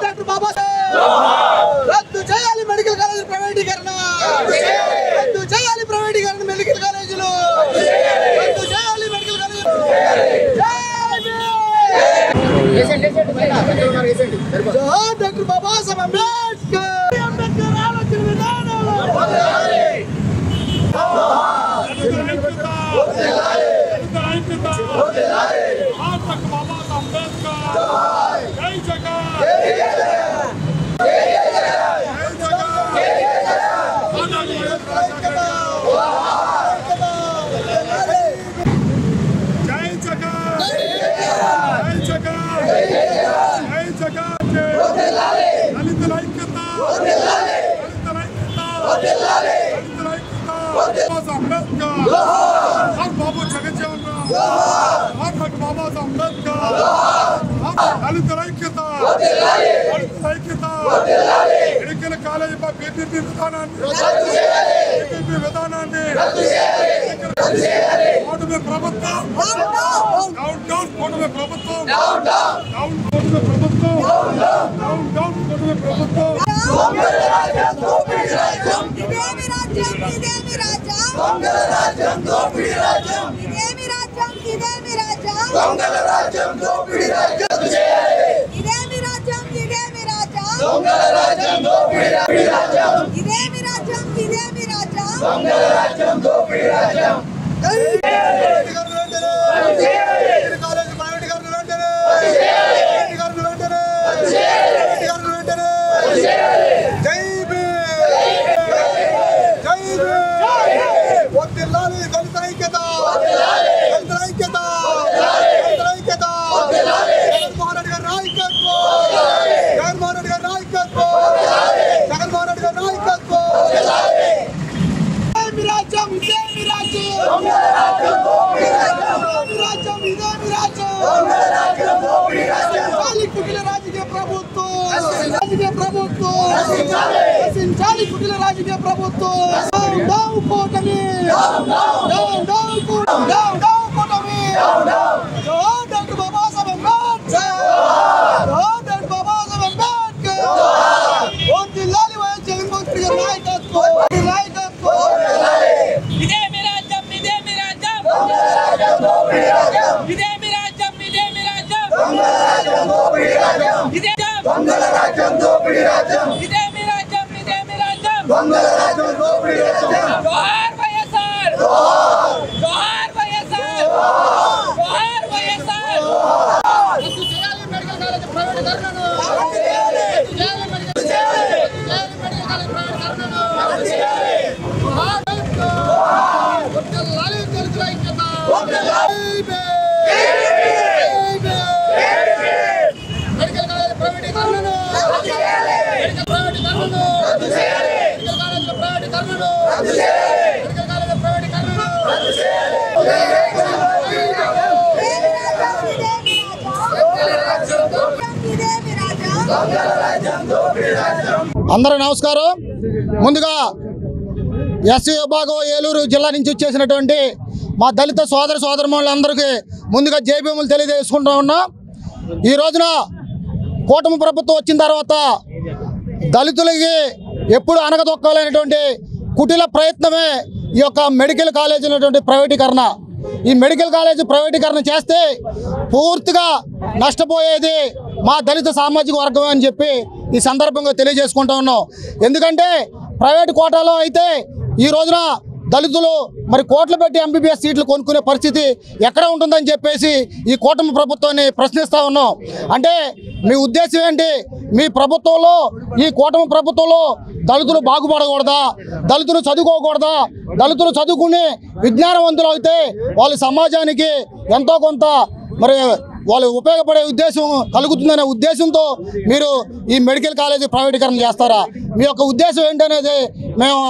Doctor బాబా రద్దు చేయాలి medical college ప్రైవేటీకరణ, రద్దు చేయాలి ప్రైవేటీకరణ మెడికల్ కాలేజీలు, రద్దు చేయాలి మెడికల్ కాలేజీలు. డాక్టర్ బాబా సాహెబ్ అంబేద్కర్ ఆలోచన విధానం మెడికల్ కాలేజీ బీపీపీ విధానాన్ని ప్రభుత్వం రాజకీయ ప్రభుత్వం కూటమి డాక్టర్ బాబా సాహెబ్ అంబేద్కర్, డాక్టర్ బాబా సాహెబ్ అంబేద్కర్ వర్ధిల్లాలి వైఎస్ జగన్మోహన్ రెడ్డి గారి నాయకత్వం. అందరూ నమస్కారం. ముందుగా ఎస్సీ విభాగం ఏలూరు జిల్లా నుంచి వచ్చేసినటువంటి మా దళిత సోదరమణులందరికీ ముందుగా జైభీములు తెలియజేసుకుంటూ ఉన్నాం. ఈ రోజున కూటమి ప్రభుత్వం వచ్చిన తర్వాత దళితులకి ఎప్పుడు అనగదొక్కాలనేటువంటి కుటిల ప్రయత్నమే ఈ యొక్క మెడికల్ కాలేజీ అనేటువంటి ప్రైవేటీకరణ. ఈ మెడికల్ కాలేజీ ప్రైవేటీకరణ చేస్తే పూర్తిగా నష్టపోయేది మా దళిత సామాజిక వర్గం అని చెప్పి ఈ సందర్భంగా తెలియజేసుకుంటూ ఉన్నాం. ఎందుకంటే ప్రైవేట్ కోటాలో అయితే ఈ రోజున దళితులు మరి కోట్లు పెట్టి ఎంబీబీఎస్ సీట్లు కొనుక్కునే పరిస్థితి ఎక్కడ ఉంటుందని చెప్పేసి ఈ కూటమి ప్రభుత్వాన్ని ప్రశ్నిస్తూ ఉన్నాం. అంటే మీ ఉద్దేశం ఏంటి? మీ ప్రభుత్వంలో, ఈ కూటమి ప్రభుత్వంలో దళితులు బాగుపడకూడదా? దళితులు చదువుకోకూడదా? దళితులు చదువుకుని విజ్ఞానవంతులు అయితే వాళ్ళు సమాజానికి ఎంతో కొంత మరి వాళ్ళు ఉపయోగపడే ఉద్దేశం కలుగుతుందనే ఉద్దేశంతో మీరు ఈ మెడికల్ కాలేజీ ప్రైవేటీకరణ చేస్తారా? మీ యొక్క ఉద్దేశం ఏంటనేది మేము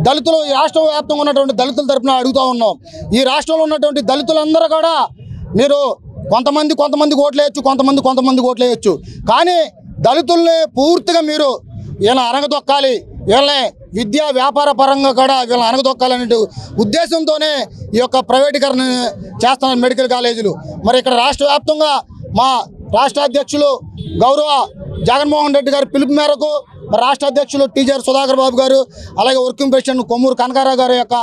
దళితులు, ఈ రాష్ట్ర వ్యాప్తంగా ఉన్నటువంటి దళితుల తరఫున అడుగుతూ ఉన్నాం. ఈ రాష్ట్రంలో ఉన్నటువంటి దళితులందరూ కూడా మీరు కొంతమంది ఓట్లేయచ్చు, కొంతమంది ఓట్లేయచ్చు. కానీ దళితుల్ని పూర్తిగా మీరు వీళ్ళని అరగదొక్కాలి, వీళ్ళని విద్యా వ్యాపార పరంగా కూడా వీళ్ళని అరగదొక్కాలనే ఉద్దేశంతోనే ఈ యొక్క ప్రైవేటీకరణ చేస్తున్నారు మెడికల్ కాలేజీలు. మరి ఇక్కడ రాష్ట్ర వ్యాప్తంగా మా రాష్ట్ర అధ్యక్షులు గౌరవ జగన్మోహన్ రెడ్డి గారి పిలుపు మేరకు రాష్ట్ర అధ్యక్షులు టీజర్ సుధాకర్ బాబు గారు, అలాగే వర్కింగ్ ప్రెసిడెంట్ కొమ్మూరు కనకారావు గారి యొక్క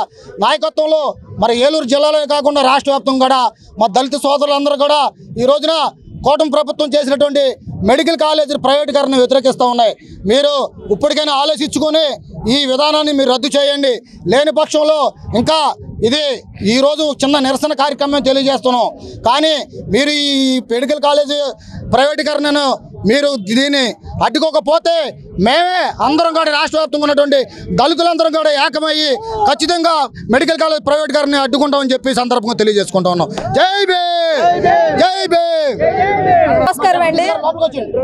నాయకత్వంలో మరి ఏలూరు జిల్లాలో కాకుండా రాష్ట్ర వ్యాప్తంగా కూడా మా దళిత సోదరులందరూ కూడా ఈ రోజున కూటమి ప్రభుత్వం చేసినటువంటి మెడికల్ కాలేజీల ప్రైవేటీకరణ వ్యతిరేకిస్తూ ఉన్నాయి. మీరు ఇప్పటికైనా ఆలోచించుకొని ఈ విధానాన్ని మీరు రద్దు చేయండి. లేని పక్షంలో ఇంకా ఇది ఈరోజు చిన్న నిరసన కార్యక్రమం తెలియజేస్తున్నాం. కానీ మీరు ఈ మెడికల్ కాలేజీ ప్రైవేటీకరణను మీరు దీన్ని అడ్డుకోకపోతే మేమే అందరం కూడా రాష్ట్ర వ్యాప్తంగా ఉన్నటువంటి దళితులందరం కూడా ఏకమయ్యి ఖచ్చితంగా మెడికల్ కాలేజ్ ప్రైవేటీకరణ అడ్డుకుంటామని చెప్పి సందర్భంగా తెలియజేసుకుంటా ఉన్నాం. జై భీమ్, జై భీమ్. నమస్కారం అండి.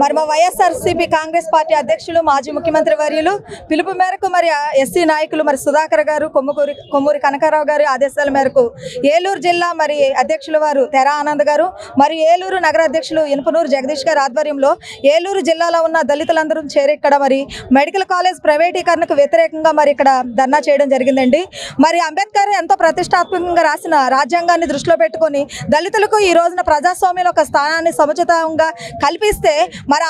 మరి మా వైఎస్ఆర్సీపీ కాంగ్రెస్ పార్టీ అధ్యక్షులు మాజీ ముఖ్యమంత్రి వర్యులు పిలుపు మేరకు మరి ఎస్సీ నాయకులు మరి సుధాకర్ గారు, కొమ్మూరి కనకారావు గారి ఆదేశాల మేరకు ఏలూరు జిల్లా మరి అధ్యక్షుల వారు తెరా ఆనంద్ గారు మరియు ఏలూరు నగర అధ్యక్షులు ఇనుపనూరు జగదీష్ గారి ఆధ్వర్యంలో ఏలూరు జిల్లాలో ఉన్న దళితులందరూ చేరి ఇక్కడ మరి మెడికల్ కాలేజ్ ప్రైవేటీకరణకు వ్యతిరేకంగా మరి ఇక్కడ ధర్నా చేయడం జరిగిందండి. మరి అంబేద్కర్ ఎంతో ప్రతిష్టాత్మకంగా రాసిన రాజ్యాంగాన్ని దృష్టిలో పెట్టుకొని దళితులకు ఈ రోజున ప్రజాస్వామ్యంలో ఒక స్థానాన్ని సముచితంగా కల్పిస్తే మరి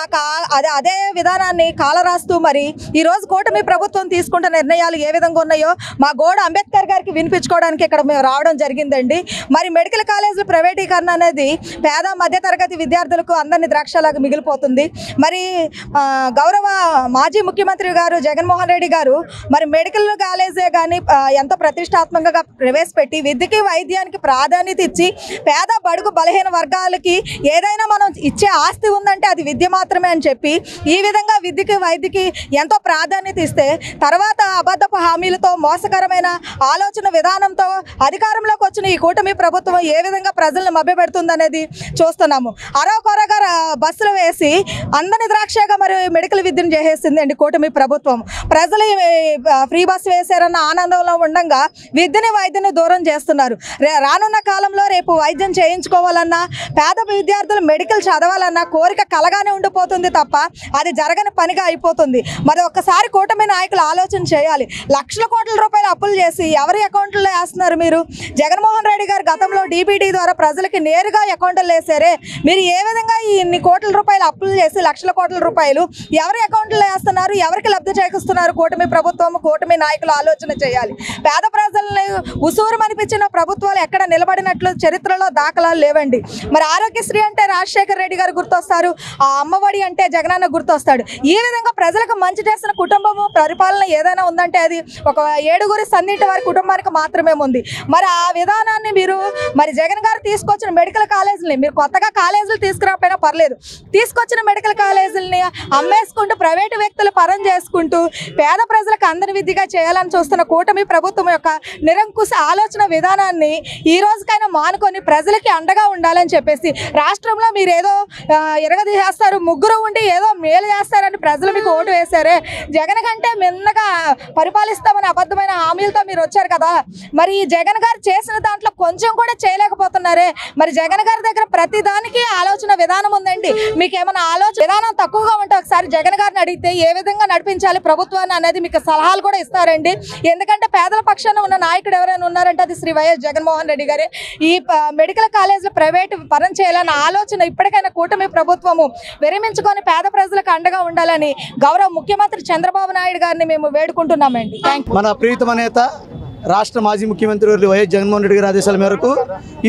అదే విధానాన్ని కాలరాస్తూ మరి ఈ రోజు కూటమి ప్రభుత్వం తీసుకుంటున్న నిర్ణయాలు ఏ విధంగా ఉన్నాయో మా గోడ అంబేద్కర్ గారికి వినిపించుకోవడానికి ఇక్కడ మేము రావడం జరిగిందండి. మరి మెడికల్ కాలేజీల ప్రైవేటీకరణ అనేది పేద మధ్యతరగతి విద్యార్థులకు అందరినీ ద్రాక్షలాగా మిగిలిపోతుంది. మరి గౌరవ మాజీ ముఖ్యమంత్రి గారు జగన్మోహన్ రెడ్డి గారు మరి మెడికల్ కాలేజే కానీ ఎంతో ప్రతిష్టాత్మకంగా ప్రవేశపెట్టి విద్యకి వైద్యానికి ప్రాధాన్యత ఇచ్చి పేద బడుగు బలహీన వర్గాలకి ఏదైనా మనం ఇచ్చే ఆస్తి ఉందంటే అది విద్య మాత్రమే అని చెప్పి ఈ విధంగా విద్యకి వైద్యకి ఎంతో ప్రాధాన్యత ఇస్తే తర్వాత అబద్ధపు హామీలతో మోసకరమైన ఆలోచన విధానంతో అధికారంలోకి వచ్చిన ఈ కూటమి ప్రభుత్వం ఏ విధంగా ప్రజలను మభ్యపెడుతుందనేది చూస్తున్నాము. అరవకొరగా బస్సులు వేసి అందరిని ద్రాక్షగా మరి మెడికల్ విద్యను చేసేసిందండి కూటమి ప్రభుత్వం. ప్రజలు ఫ్రీ బస్సు వేశారన్న ఆనందంలో ఉండగా విద్యని వైద్యని దూరం చేస్తున్నారు. రానున్న కాలంలో రేపు వైద్యం చేయించుకోవాలన్నా పేద విద్యార్థులు మెడికల్ చదవాలన్నా కోరిక కలగానే ఉండిపోతుంది తప్ప అది జరగని పనిగా అయిపోతుంది. మరి ఒక్కసారి కూటమి నాయకులు ఆలోచన చేయాలి. లక్షల కోట్ల రూపాయలు అప్పులు చేసి ఎవరి అకౌంట్లో వేస్తున్నారు మీరు? జగన్మోహన్ రెడ్డి గారు గతంలో డీబీటీ ద్వారా ప్రజలకి నేరుగా అకౌంట్లో వేసారే. మీరు ఏ విధంగా ఇన్ని కోట్ల రూపాయలు అప్పులు చేసి లక్షల కోట్ల రూపాయలు ఎవరి అకౌంట్లో వేస్తున్నారు? ఎవరికి లబ్ధి చేకూరుస్తున్నారు? కూటమి ప్రభుత్వం, కూటమి నాయకులు ఆలోచన చేయాలి. పేద ప్రజల్ని ఉసూరు అనిపించిన ప్రభుత్వాలు ఎక్కడ నిలబడినట్లు చరిత్రలో దాఖలాలు లేవండి. మరి ఆరోగ్యశ్రీ అంటే రాజశేఖర రెడ్డి గారు గుర్తొస్తారు, ఆ అమ్మఒడి అంటే జగనన్న గుర్తొస్తాడు. ఈ విధంగా ప్రజలకు మంచి చేసిన కుటుంబము పరిపాలన ఏదైనా ఉందంటే అది ఒక 7 సన్నిహిత వారి కుటుంబానికి మాత్రమే ఉంది. మరి ఆ విధానాన్ని మీరు మరి జగన్ గారు తీసుకొచ్చిన మెడికల్ కాలేజీలని మీరు కొత్తగా కాలేజీలు తీసుకురాకపోయినా పర్లేదు, తీసుకొచ్చిన మెడికల్ కాలేజీలని అమ్మేసుకుంటూ ప్రైవేటు వ్యక్తులు పరం చేసుకుంటూ పేద ప్రజలకు అందరి విధిగా చేయాలని చూస్తున్న కూటమి ప్రభుత్వం యొక్క నిరంకుశ ఆలోచన విధానాన్ని ఈ రోజుకైనా మానుకొని ప్రజలకి అండగా ఉండాలని చెప్పేసి రాష్ట్రంలో మీరు ఏదో ఎరగదీసేస్తారు, ముగ్గురు ఉండి ఏదో మేలు చేస్తారని ప్రజలు మీకు ఓటు వేశారే. జగన్ కంటే మిన్నగా పరిపాలిస్తామని అబద్ధమైన హామీలతో మీరు వచ్చారు కదా. మరి జగన్ గారు చేసిన దాంట్లో కొంచెం కూడా చేయలేకపోతున్నారే. మరి జగన్ గారి దగ్గర ప్రతి దానికి ఆలోచన విధానం ఉందండి. మీకు ఏమైనా ఆలోచన విధానం తక్కువగా ఉంటే ఒకసారి జగన్ గారిని అడిగితే ఏ విధంగా నడిపించాలి ప్రభుత్వాన్ని అనేది మీకు సలహాలు కూడా ఇస్తారండి. ఎందుకంటే పేదల పక్షాన ఉన్న నాయకుడు ఎవరైనా ఉన్నారంటే అది శ్రీ వైఎస్ జగన్మోహన్ రెడ్డి గారే. ఈ మెడికల్ కాలేజీలు ప్రైవేట్ పరం చేయాలన్న ఆలోచన ఇప్పటికైనా కూటమి ప్రభుత్వము విరమించుకొని పేద ప్రజలకు అండగా ఉండాలని గౌరవ ముఖ్యమంత్రి చంద్రబాబు నాయుడు గారిని మేము వేడుకుంటున్నామండి. మన ప్రీతమ నేత రాష్ట్ర మాజీ ముఖ్యమంత్రి వైఎస్ జగన్మోహన్ రెడ్డి గారి ఆదేశాల మేరకు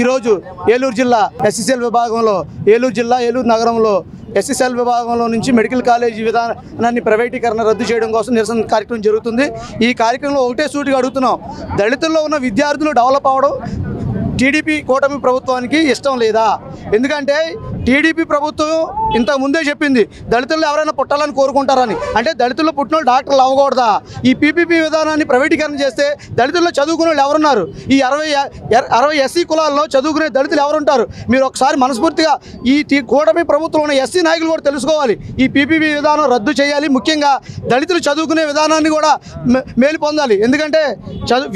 ఈరోజు ఏలూరు జిల్లా ఎస్సీసీఎల్ విభాగంలో ఏలూరు నగరంలో ఎస్సీసీఎల్ విభాగంలో నుంచి మెడికల్ కాలేజీ విధానాన్ని ప్రైవేటీకరణ రద్దు చేయడం కోసం నిరసన కార్యక్రమం జరుగుతుంది. ఈ కార్యక్రమంలో ఒకటే సూటిగా అడుగుతున్నాం, దళితుల్లో ఉన్న విద్యార్థులు డెవలప్ అవ్వడం టీడీపీ కూటమి ప్రభుత్వానికి ఇష్టం లేదా? ఎందుకంటే టీడీపీ ప్రభుత్వం ఇంతకు ముందే చెప్పింది దళితుల్లో ఎవరైనా పుట్టాలని కోరుకుంటారని. అంటే దళితుల్లో పుట్టిన వాళ్ళు డాక్టర్లు అవ్వకూడదా? ఈ పీపీపీ విధానాన్ని ప్రైవేటీకరణ చేస్తే దళితుల్లో చదువుకునే వాళ్ళు ఎవరున్నారు? ఈ 60 ఎస్సీ కులాల్లో చదువుకునే దళితులు ఎవరుంటారు? మీరు ఒకసారి మనస్ఫూర్తిగా ఈ కూటమి ప్రభుత్వంలో ఉన్న ఎస్సీ నాయకులు కూడా తెలుసుకోవాలి. ఈ పీపీపీ విధానం రద్దు చేయాలి. ముఖ్యంగా దళితులు చదువుకునే విధానాన్ని కూడా మేలు పొందాలి. ఎందుకంటే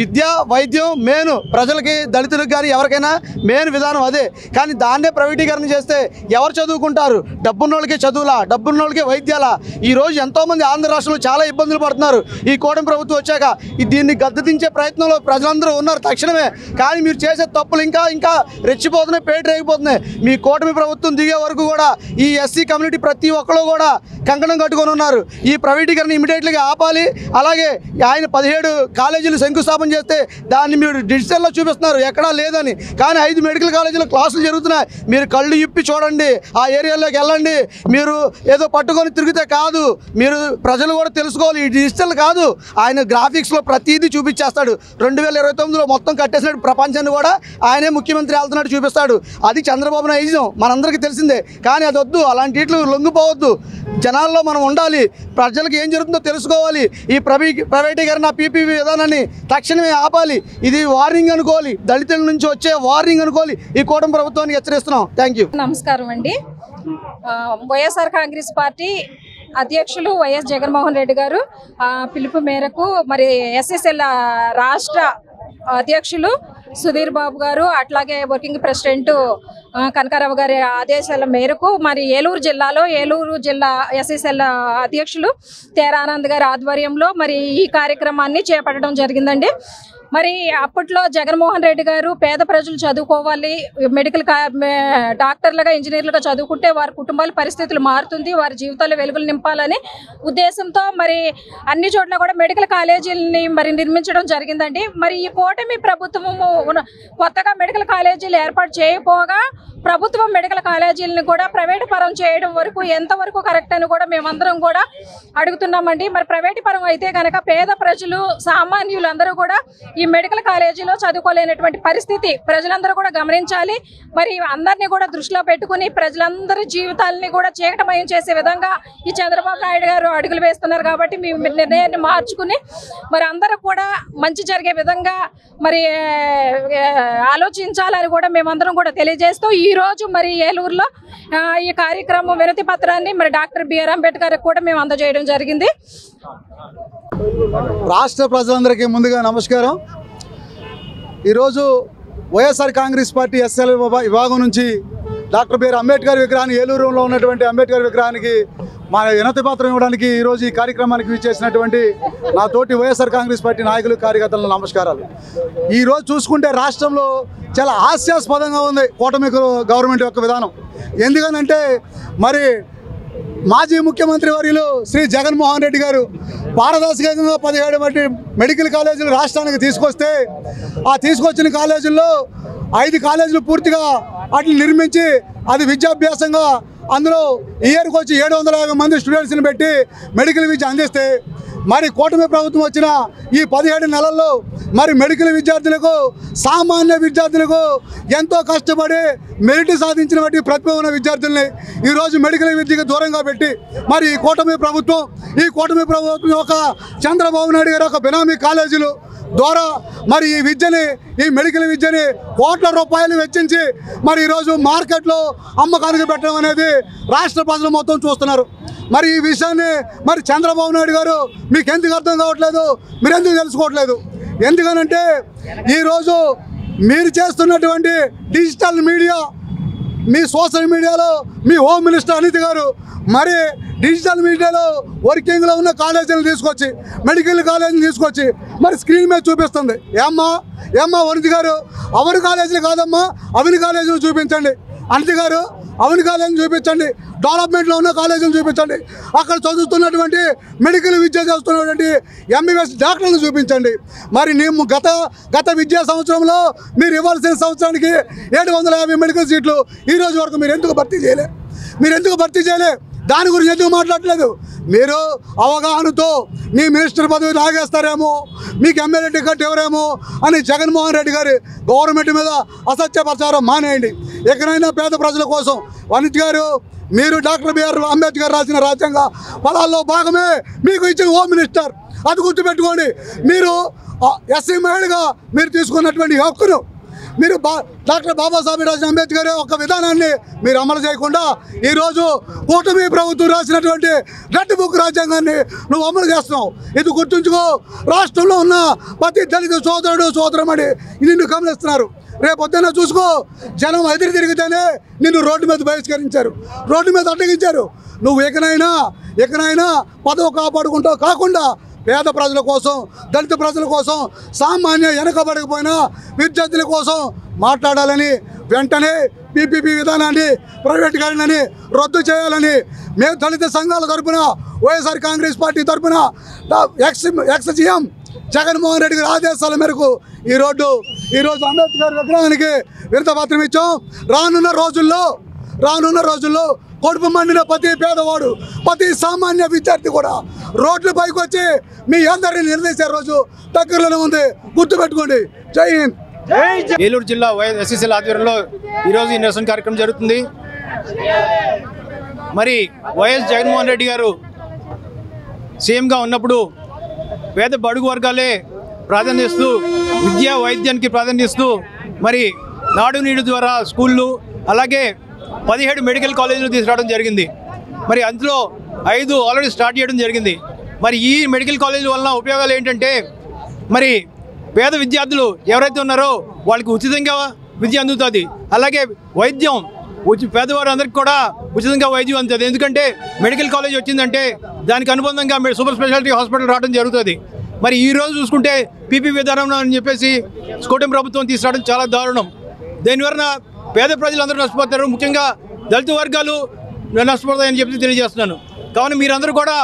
విద్య వైద్యం మెయిన్ ప్రజలకి, దళితులకు కానీ ఎవరికైనా మెయిన్ విధానం అదే. కానీ దాన్నే ప్రైవేటీకరణ చేస్తే ఎవరు చదువుకుంటారు? డబ్బున్నోళ్ళకే చదువులా, డబ్బున్నోళ్ళకే వైద్యాలా? ఈరోజు ఎంతోమంది ఆంధ్ర రాష్ట్రంలో చాలా ఇబ్బందులు పడుతున్నారు. ఈ కూటమి ప్రభుత్వం వచ్చాక దీన్ని గద్దెదించే ప్రయత్నంలో ప్రజలందరూ ఉన్నారు తక్షణమే. కానీ మీరు చేసే తప్పులు ఇంకా ఇంకా రెచ్చిపోతున్నాయి, పేట రేగిపోతున్నాయి. మీ కూటమి ప్రభుత్వం దిగే వరకు కూడా ఈ ఎస్సీ కమ్యూనిటీ ప్రతి ఒక్కరు కూడా కంకణం కట్టుకొని ఉన్నారు. ఈ ప్రైవేటీకరణ ఇమీడియట్గా ఆపాలి. అలాగే ఆయన 17 కాలేజీలు శంకుస్థాపన చేస్తే దాన్ని మీరు డిజిటల్లో చూపిస్తున్నారు, ఎక్కడా లేదని. కానీ 5 మెడికల్ కాలేజీలో క్లాసులు జరుగుతున్నాయి. మీరు కళ్ళు ఇప్పి చూడండి, ఆ ఏరియాలోకి వెళ్ళండి. మీరు ఏదో పట్టుకొని తిరిగితే కాదు, మీరు ప్రజలు కూడా తెలుసుకోవాలి. ఈ డిజిటల్ కాదు, ఆయన గ్రాఫిక్స్లో ప్రతిదీ చూపించేస్తాడు. 2029లో మొత్తం కట్టేసినట్టు ప్రపంచాన్ని కూడా ఆయనే ముఖ్యమంత్రి వెళ్తున్నట్టు చూపిస్తాడు. అది చంద్రబాబు నైజం, మనందరికీ తెలిసిందే. కానీ అది వద్దు, అలాంటి ఇట్లు లొంగిపోవద్దు. జనాల్లో మనం ఉండాలి, ప్రజలకు ఏం జరుగుతుందో తెలుసుకోవాలి. ఈ ప్రైవేటీకరణ పీపీపీ విధానాన్ని తక్షణమే ఆపాలి. ఇది వార్నింగ్ అనుకోవాలి, దళితుల నుంచి వచ్చే వార్నింగ్ అనుకోవాలి. ఈ కూటమి ప్రభుత్వాన్ని హెచ్చరిస్తున్నాం. Thank you. నమస్కారం అండి. వైఎస్ఆర్ కాంగ్రెస్ పార్టీ అధ్యక్షులు వైఎస్ జగన్మోహన్ రెడ్డి గారు పిలుపు మేరకు మరి ఎస్ఎస్ఎల్ రాష్ట్ర అధ్యక్షులు సుధీర్ బాబు గారు, అట్లాగే వర్కింగ్ ప్రెసిడెంట్ కనకారావు గారి ఆదేశాల మేరకు మరి ఏలూరు జిల్లా ఎస్ఎస్ఎల్ అధ్యక్షులు తేరానంద్ గారి ఆధ్వర్యంలో మరి ఈ కార్యక్రమాన్ని చేపట్టడం జరిగిందండి. మరి అప్పట్లో జగన్మోహన్ రెడ్డి గారు పేద ప్రజలు చదువుకోవాలి, మెడికల్ డాక్టర్లుగా ఇంజనీర్లుగా చదువుకుంటే వారి కుటుంబాల పరిస్థితులు మారుతుంది, వారి జీవితాల్లో వెలుగులు నింపాలని ఉద్దేశంతో మరి అన్ని చోట్ల కూడా మెడికల్ కాలేజీలని మరి నిర్మించడం జరిగిందండి. మరి ఈ కూటమి ప్రభుత్వము కొత్తగా మెడికల్ కాలేజీలు ఏర్పాటు చేయకపోగా ప్రభుత్వం మెడికల్ కాలేజీలను కూడా ప్రైవేటు పరం చేయడం వరకు ఎంతవరకు కరెక్ట్ అని కూడా మేమందరం కూడా అడుగుతున్నామండి. మరి ప్రైవేటు పరం అయితే కనుక పేద ప్రజలు సామాన్యులు అందరూ కూడా ఈ మెడికల్ కాలేజీలో చదువుకోలేనటువంటి పరిస్థితి ప్రజలందరూ కూడా గమనించాలి. మరి అందరినీ కూడా దృష్టిలో పెట్టుకుని ప్రజలందరి జీవితాలని కూడా చీకటమయం చేసే విధంగా ఈ చంద్రబాబు నాయుడు గారు అడుగులు వేస్తున్నారు. కాబట్టి మీ నిర్ణయాన్ని మార్చుకుని మరి అందరూ కూడా మంచి జరిగే విధంగా మరి ఆలోచించాలని కూడా మేమందరం కూడా తెలియజేస్తూ ఈరోజు మరి ఏలూరులో ఈ కార్యక్రమం వినతి పత్రాన్ని మరి డాక్టర్ బిఆర్ అంబేద్కర్ కూడా మేము అందజేయడం జరిగింది. రాష్ట్ర ప్రజలందరికీ ముందుగా నమస్కారం. ఈరోజు వైఎస్ఆర్ కాంగ్రెస్ పార్టీ ఎస్ఎల్ విభాగం నుంచి డాక్టర్ బిఆర్ అంబేద్కర్ విగ్రహాన్ని, ఏలూరులో ఉన్నటువంటి అంబేద్కర్ విగ్రహానికి మన వినతి పత్రం ఇవ్వడానికి ఈరోజు ఈ కార్యక్రమానికి విచ్చేసినటువంటి నా తోటి వైఎస్ఆర్ కాంగ్రెస్ పార్టీ నాయకులు, కార్యకర్తలకు నమస్కారాలు. ఈరోజు చూసుకుంటే రాష్ట్రంలో చాలా హాస్యాస్పదంగా ఉంది కూటమి గవర్నమెంట్ యొక్క విధానం. ఎందుకనంటే మరి మాజీ ముఖ్యమంత్రి వర్యులు శ్రీ జగన్మోహన్ రెడ్డి గారు పారదర్శకంగా 17 మెడికల్ కాలేజీలు రాష్ట్రానికి తీసుకొస్తే ఆ తీసుకొచ్చిన కాలేజీల్లో 5 కాలేజీలు పూర్తిగా వాటిని నిర్మించి అది విద్యాభ్యాసంగా అందులో ఇయర్కి వచ్చి 750 మంది స్టూడెంట్స్ని పెట్టి మెడికల్ విద్య అందిస్తే మరి కూటమి ప్రభుత్వం వచ్చిన ఈ 17 నెలల్లో మరి మెడికల్ విద్యార్థులకు, సామాన్య విద్యార్థులకు ఎంతో కష్టపడి మెరిట్ సాధించిన వాటి ప్రతిభ ఉన్న విద్యార్థుల్ని ఈరోజు మెడికల్ విద్యకు దూరంగా పెట్టి మరి ఈ కూటమి ప్రభుత్వం యొక్క చంద్రబాబు నాయుడు గారి ఒక బినామీ కాలేజీలు ద్వారా మరి ఈ మెడికల్ విద్యని కోట్ల రూపాయలు వెచ్చించి మరి ఈరోజు మార్కెట్లో అమ్మకానికి పెట్టడం అనేది రాష్ట్ర ప్రజలు మొత్తం చూస్తున్నారు. మరి ఈ విషయాన్ని మరి చంద్రబాబు నాయుడు గారు మీకు ఎందుకు అర్థం కావట్లేదు, మీరు ఎందుకు తెలుసుకోవట్లేదు? ఎందుకనంటే ఈరోజు మీరు చేస్తున్నటువంటి డిజిటల్ మీడియా, మీ సోషల్ మీడియాలో మీ హోమ్ మినిస్టర్ అనిత గారు మరి డిజిటల్ మీడియాలో వర్కింగ్లో ఉన్న కాలేజీలు తీసుకొచ్చి, మెడికల్ కాలేజీలు తీసుకొచ్చి మరి స్క్రీన్ మీద చూపిస్తుంది. ఏమ్మా వనిత గారు, అవని కాలేజీలు కాదమ్మా, అవిని కాలేజీలు చూపించండి. అనిత గారు, అవని కాలేజీని చూపించండి, డెవలప్మెంట్లో ఉన్న కాలేజీలు చూపించండి, అక్కడ చదువుతున్నటువంటి మెడికల్ విద్య చేస్తున్నటువంటి ఎంబీబీఎస్ డాక్టర్లు చూపించండి. మరి మేము గత విద్యా సంవత్సరంలో మీరు ఇవ్వాల్సిన సంవత్సరానికి 750 మెడికల్ సీట్లు ఈ రోజు వరకు మీరు ఎందుకు భర్తీ చేయలే? దాని గురించి ఎందుకు మాట్లాడలేదు? మీరు అవగాహనతో మీ మినిస్టర్ పదవి లాగేస్తారేమో, మీకు ఎమ్మెల్యే టికెట్ ఎవరేమో అని జగన్మోహన్ రెడ్డి గారి గవర్నమెంట్ మీద అసత్య ప్రచారం మానేయండి. ఎక్కడైనా పేద ప్రజల కోసం వనిత్ గారు, మీరు డాక్టర్ బిఆర్ అంబేద్కర్ రాసిన రాజ్యాంగ పదాల్లో భాగమే మీకు ఇచ్చిన హోమ్ మినిస్టర్. అది గుర్తుపెట్టుకోండి. మీరు ఎస్సీ మహిళగా మీరు తీసుకున్నటువంటి హక్కును మీరు డాక్టర్ బాబాసాహెబ్ రాసిన అంబేద్కర్ ఒక విధానాన్ని మీరు అమలు చేయకుండా ఈరోజు కూటమి ప్రభుత్వం రాసినటువంటి రెడ్ బుక్ రాజ్యాంగాన్ని నువ్వు అమలు చేస్తున్నావు. ఇది గుర్తుంచుకో. రాష్ట్రంలో ఉన్న ప్రతి దళిత సోదరుడు సోదరమని నిన్ను గమనిస్తున్నారు. రేపొద్దున చూసుకో, జనం ఎదురు తిరిగితేనే నిన్ను రోడ్డు మీద బహిష్కరించారు, రోడ్డు మీద అడ్డగించారు. నువ్వు ఎక్కడైనా పదవి కాపాడుకుంటావు కాకుండా పేద ప్రజల కోసం, దళిత ప్రజల కోసం, సామాన్య వెనకబడకపోయినా విద్యార్థుల కోసం మాట్లాడాలని, వెంటనే పీపీపీ విధానాన్ని ప్రైవేటీకరణని రద్దు చేయాలని మేము దళిత సంఘాల తరఫున, వైఎస్ఆర్ కాంగ్రెస్ పార్టీ తరఫున ఎక్స్ సీఎం జగన్మోహన్ రెడ్డి గారి ఆదేశాల మేరకు ఈరోజు అంబేద్కర్ విగ్రహానికి వినతిపత్రం ఇచ్చాం. రానున్న రోజుల్లో కడుపు మండిన ప్రతి పేదవాడు, ప్రతి సామాన్య విద్యార్థి కూడా రోడ్లపైకి వచ్చి మీ అందరినీ నిలదీసే రోజు దగ్గరలోనే ఉంది, గుర్తుపెట్టుకోండి. జై హింద్. ఏలూరు జిల్లా ఎస్సీసీల ఆధ్వర్యంలో ఈరోజు ఈ నిరసన కార్యక్రమం జరుగుతుంది. మరి వైఎస్ జగన్మోహన్ రెడ్డి గారు సీఎంగా ఉన్నప్పుడు పేద బడుగు వర్గాలే ప్రాధాన్యత ఇస్తూ, విద్యా వైద్యానికి ప్రాధాన్యత ఇస్తూ మరి నాడు నీడు ద్వారా స్కూళ్ళు, అలాగే 17 మెడికల్ కాలేజీలు తీసుకురావడం జరిగింది. మరి అందులో 5 ఆల్రెడీ స్టార్ట్ చేయడం జరిగింది. మరి ఈ మెడికల్ కాలేజీల వలన ఉపయోగాలు ఏంటంటే, మరి పేద విద్యార్థులు ఎవరైతే ఉన్నారో వాళ్ళకి ఉచితంగా విద్య అందుతుంది. అలాగే వైద్యం పేదవారు అందరికీ కూడా ఉచితంగా వైద్యం అందుతుంది. ఎందుకంటే మెడికల్ కాలేజ్ వచ్చిందంటే దానికి అనుబంధంగా సూపర్ స్పెషాలిటీ హాస్పిటల్ రావడం జరుగుతుంది. మరి ఈరోజు చూసుకుంటే పీపీ విధానం అని చెప్పేసి కూటమి ప్రభుత్వం తీసుకురావడం చాలా దారుణం. దీనివలన పేద ప్రజలందరూ నష్టపోతారు, ముఖ్యంగా దళిత వర్గాలు నష్టపోతాయని చెప్పి తెలియజేస్తున్నాను. కావున మీరందరూ కూడా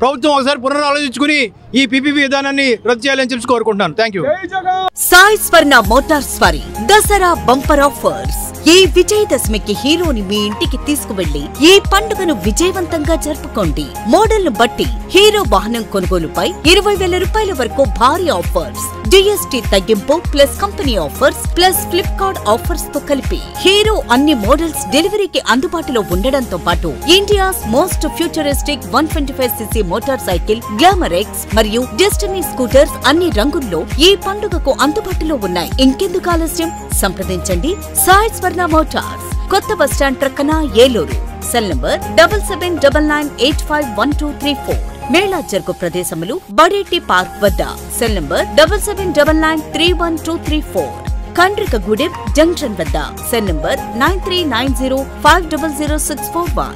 ప్రభుత్వం ఒకసారి పునరాలోచించుకుని ఈ పీపీపీ విధానాన్ని రద్దు చేయాలని చెప్పి కోరుకుంటున్నాను. Thank you. Sai Swarna Motors వారి దసరా బంపర్ ఆఫర్స్. ఈ విజయదశమికి హీరోని మీ ఇంటికి తీసుకువెళ్లి ఈ పండుగను విజయవంతంగా జరుపుకోండి. మోడల్ ను బట్టి హీరో వాహనం కొనుగోలుపై 20,000 రూపాయల వరకు భారీ ఆఫర్స్, జీఎస్టీ తగ్గింపు plus company offers plus Flipkart offers తో కలిపి హీరో అన్ని మోడల్స్ డెలివరీకి అందుబాటులో ఉండడంతో పాటు India's most futuristic 125cc motor cycle glamour X మరియు డెస్టినీ స్కూటర్స్ అన్ని రంగుల్లో ఈ పండుగకు అందుబాటులో ఉన్నాయి. ఇంకెందుకు ఆలస్యం? సంప్రదించండి సాయి స్వర్ణ మోటార్స్, కొత్త బస్టాండ్ ప్రక్కన, ఏలూరు. Cell number 7799851234. మేళా జరుగు ప్రదేశములు బడేటి పార్క్ వద్ద. Cell number 77993124. కండ్రికగూడెం జంక్షన్ వద్ద. Cell number 9390500641.